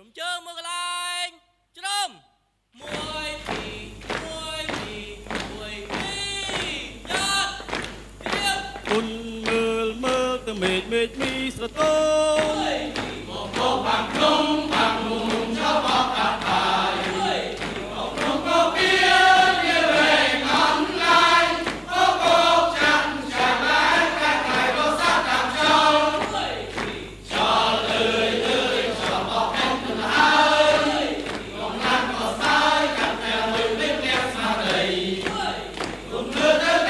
Trùm chơ mưa lạnh trùm mùi thì nhát Quân mơ tơ mệt mi sờ tôm một cô bằng trung bằng mùng cho bọc cả bài một cô kia kia về ngắm lại cô chăn chàng lái các ngài cô sát đằng sau cho lời cho bọc em từng hai còn nắng có sai cặp mèo mình biết leo xa đầy cùng đưa tới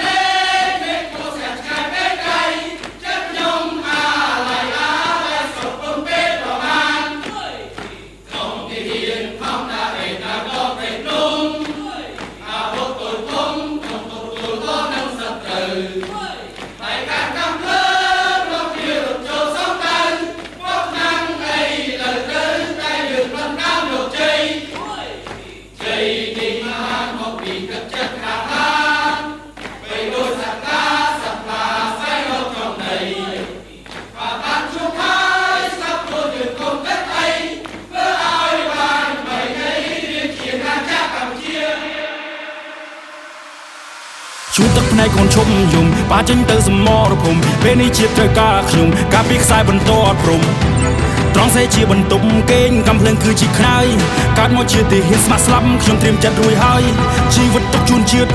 bên cô sẽ trai bên cây chất nhung lại sụp bông bếp vào mang không thì hiền không đã về ta có về đúng vô tội không có nâng sập từ tại cả năm lớp nó kia được cho sống tay quốc năng ấy lời đến tay được lần cao được chơi đi mà một vị cực chất khả than về đôi sạc ta sập là say lâu trong này và tan chung hai sắp thôi được công kết tay với ai bàn bày ấy liên chiến ngang cha Campuchia ជួទឹកភ្នែកកូនឈុំយំប៉ាចេញទៅសមរភូមិពេលនេះជាត្រូវការខ្ញុំការពីខ្សែបន្តអត់ព្រំត្រង់សេជាបន្ទប់គេងកំភ្លើងគឺជាខ្នើយកាត់មកជាទីហ៊ានស្មាក់ស្លាប់ខ្ញុំត្រៀមចិត្តរួចហើយជីវិតទុកជូនជាតិ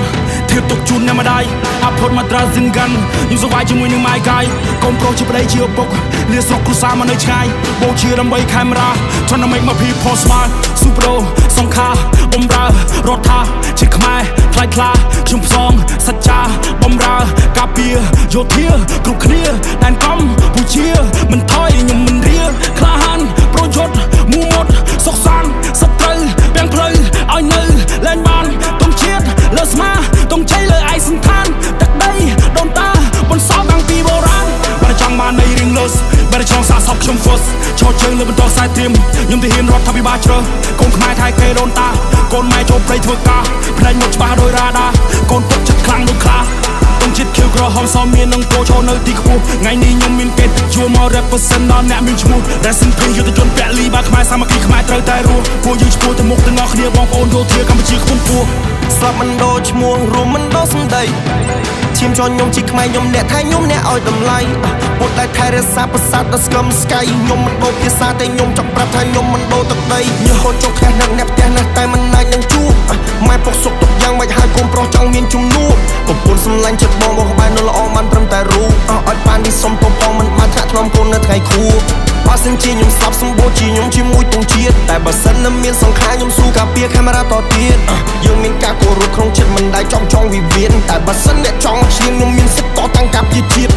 ធៀបទុកជូនអ្នកម្ដាយអាផុតមកត្រាស៊ីនកាន់ខ្ញុំសុវ័យជាមួយនឹងម៉ាយកាយកូនប្រុសជាប្តីជាឪពុកលាស្រុកគ្រួសារមកនៅឆ្ងាយបូជាដើម្បីខេមរាថនមិចមកភីផស្មាស៊ូប្រូសង្ខាបំរើរដ្ឋាជាខ្មែរថ្លៃថ្លាខ្ញុំផ្សងសច្ចាបំរើការពារយោធាគ្រប់គ្នាដែនកំពូជាមិនថយខ្ញុំមិនរៀក្លាហានប្រយុទ្ធមូមុតសុខសាន្តសត្រូវពាំងផ្លូវឲ្យនៅលែងបានទុំជាតិលើស្មាទុំជ័យលើឯសន្តានទឹកដីដូនតាបន្សល់តាំងពីបុរាណបើចង់បាននៃរៀងលុសបើចង់សាកសពខ្ញុំហ្វុសឈរជើងលើបន្តខ្សែត្រៀមខ្ញុំទៅហ៊ានរដ្ឋាភិបាលជ្រើកូនខ្មែរថៃគេដូនតាកូនម៉ែចូលព្រៃធ្វើការផ្នែកមកច្បាស់ដោយរ៉ាដាកូនទឹកចិត្តខ្លាំងដូចខ្លាទុំជាតិខៀវក្រហមសមមាននឹងគោឈរនៅទីខ្ពស់ថ្ងៃនេះខ្ញុំមានគេជួលមក represent ដល់អ្នកមានឈ្មោះ Racing Pin យុទ្ធជនពាក់លីបាខ្មែរសាមគ្គីខ្មែរត្រូវតែរស់ពួកយើងឈ្មោះទៅមុខទាំងអស់គ្នាបងប្អូនយោធាកម្ពុជាខ្ពង់ខ្ពស់ស្លាប់មិនដោឈ្មោះរួមមិនដោសម្ដីឈាមជន់ខ្ញុំជាខ្មែរខ្ញុំអ្នកថៃខ្ញុំអ្នកឲ្យតម្លៃពុតតែថែរក្សាប្រាសាទដល់ស្គមស្កៃខ្ញុំមិនដោភាសាតែខ្ញុំចង់ប្រាប់ថាខ្ញុំមិនដោទឹកដីញើសហូតចុះខ្លះនឹកអ្នកផ្ទះណាស់តែមិនអាចនឹងជួបម៉ែពុកសុកទុកយ៉ាងមិនហើយកូនប្រុសចង់មានជំនួសប្រពន្ធសម្លាញ់ចិត្តបងក្បែរនៅល្អបានត្រឹមតែរូបឲ្យបាននេះសុំពងមិនបានថ្នាក់ថ្នមកូននៅថ្ងៃខួបបើសិនជាខ្ញុំស្លាប់សម្បូរជាខ្ញុំជាមួយទងជាតិតែបើសិននៅមានសង្ខារខ្ញុំស៊ូការពារកាមេរ៉ាតទៀតយើងមានការគោរពក្នុងចិត្តមិនដែលចង់វិវាទតែបើសិនអ្នកចង់ឈានខ្ញុំមានសិទ្ធិតតាំងការពារជាតិ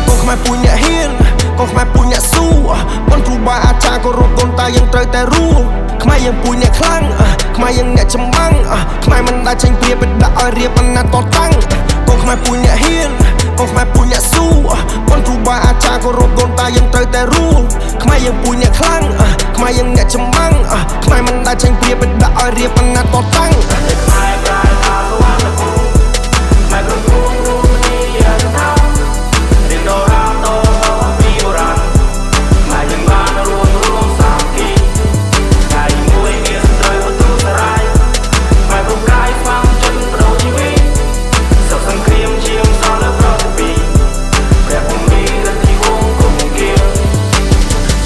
កូនខ្មែរពូជអ្នកហ៊ានកូនខ្មែរពូជអ្នកស៊ូបងគ្រូបាអាចារ្យគោរពកូនតាយើងត្រូវតែរួខ្មែរយើងពូជអ្នកខ្លាំងខ្មែរយើងអ្នកចម្បាំងខ្មែរមិនដែលចេញព្រាបដាក់ឲ្យរៀបអាណត្តិតតាំងកូនខ្មែរពូជអ្នកហ៊ានកូនខ្មែរពូជអ្នកស៊ូបងគ្រូបាអាចារ្យគោរពកូនតាយើងត្រូវតែរួខ្មែរយើងពូជអ្នកខ្លាំងខ្មែរយើងអ្នកចម្បាំងខ្មែរមិនដែលចេញព្រាបដាក់ឲ្យរៀបអាណត្តិតតាំងខ្មែរក្រៅថាសវណ្ណភូមិខ្មែរគ្រប់គ្រងរួមគ្នាយ៉ាងថារៀនដូរ៉ាតោពីបុរាណខ្មែរយើងបានរួមសាមគ្គីថ្ងៃមួយមានសត្រូវបទូសរាយខ្មែរគ្រប់កាយស្វាងចិត្តប្រោជីវិតសុខសង្គ្រាមជាងសល់លើប្រតិពីព្រះភូមិរទីវងគុំគៀ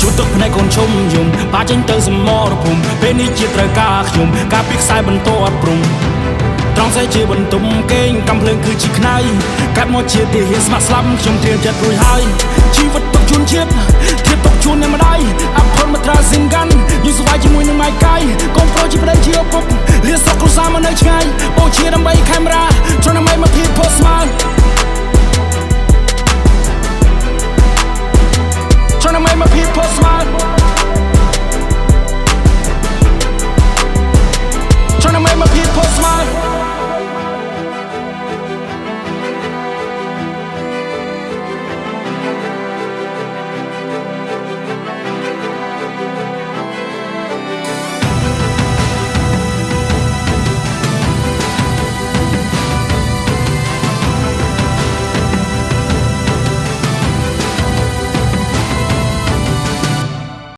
ជួទឹកភ្នែកកូនឈុំយំបាចេញទៅសមរភូមិពេលនេះជាត្រូវការខ្ញុំការពីខ្សែបន្តអត់ព្រំត្រង់សេជាបន្ទុំគេងកំភ្លើងគឺជាខ្នើយកាត់មកជាទីហ៊ានស្មាក់ស្លាប់ខ្ញុំត្រៀមចិត្តរួចហើយជីវិតទុកជូនជាតិធៀបទុកជូនអ្នកម្ដាយអាផុតមកត្រាស៊ីនកាន់យូរសុវ័យជាមួយនឹងម៉ាយកាយកូនប្រុសជាប្តីជាឪពុកលាស្រុកគ្រួសារមកនៅឆ្ងាយបូជាដើម្បីខេមរាត្រង់ដើម្បីមកភីផស្មាTrying to make my people smile